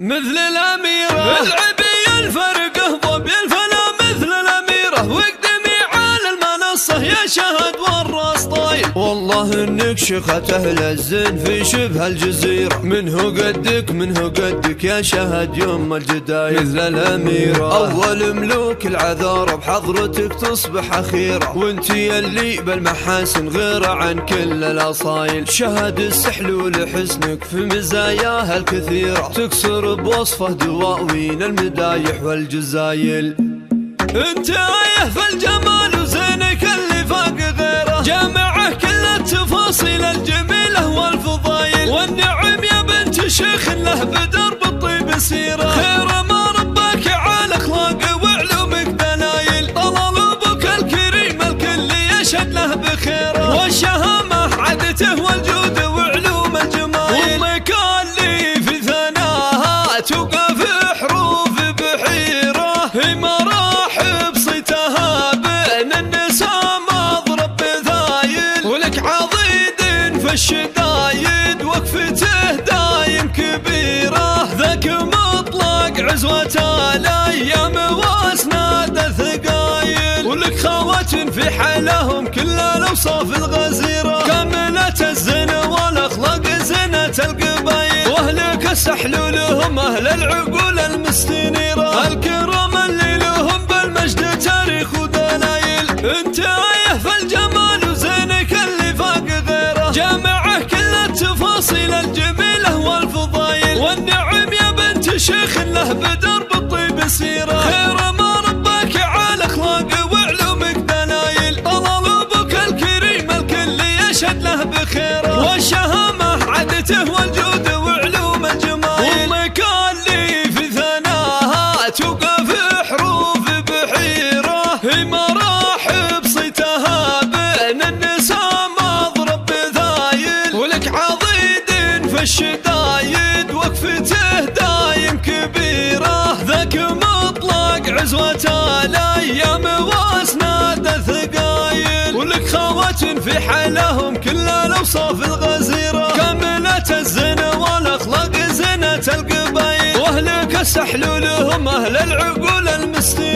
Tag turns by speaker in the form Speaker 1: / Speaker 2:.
Speaker 1: مثل الأميرة العبي الفرقه ضب الفلا مثل الأميرة واقدمي على المنصة يا شهد والراس طايل. والله انك شيخة اهل الزين في شبه الجزيرة، منه قدك يا شهد يوم الجدايل. مثل الأميرة اول ملوك العذارى بحضرتك تصبح اخيرة، وانتي اللي بالمحاسن غير عن كل الاصايل. شهد السحلول حسنك في مزاياها الكثيرة، تكسر بوصفه دواوين المدايح والجزايل. انت آية في الجمال وزينك اللي فاق غيره، جامعه كل التفاصيل الجميلة والفضايل. والنعم يا بنت شيخ له بدرب الطيب سيرة، خير ما رباك على اخلاق وعلومك دلايل. طلال ابوك الكريم الكل يشهد له بخيره، والشهامة عدته والجود وعلوم الجمايل. وامك اللي في ثناها توقف حروف بحيرة، هي مراحب صيتها بين النساء مضرب بثايل. ولك عضيد في الشدايد وقفته دايم كبيرة، ذاك مطلق عزوة الايام واسناد الثقايل. ولك خوات في حالهم كل الاوصاف الغزيرة، كاملة الزين والاخلاق زينة القبايل. واهلك السحلول هم اهل العقول المستنيرة، الكرام اللي لهم بالمجد تاريخ ودلايل. انت آية في الجمال وزينك اللي فاق غيره، جامعه كل التفاصيل الجميلة والفضايل. والنعم يا بنت شيخ له بدرب الطيب سيرة، خير ما رباك على اخلاق وعلومك دلايل. طلال ابوك الكريم الكل يشهد له بخيره، والشهامة عدته والجود وعلوم الجمايل. وامك اللي في ثناها توقف حروف بحيرة، هي مراحب صيتها بين النساء مضرب بثايل. ولك عضيد في الشدايد وقفته دايم كبيرة، ذاك مطلق عزوة الايام واسناد الثقايل. ولك خوات في حالهم كل الاوصاف الغزيرة، كاملة الزين والاخلاق زينة القبايل. واهلك السحلول هم اهل العقول المستنيرة،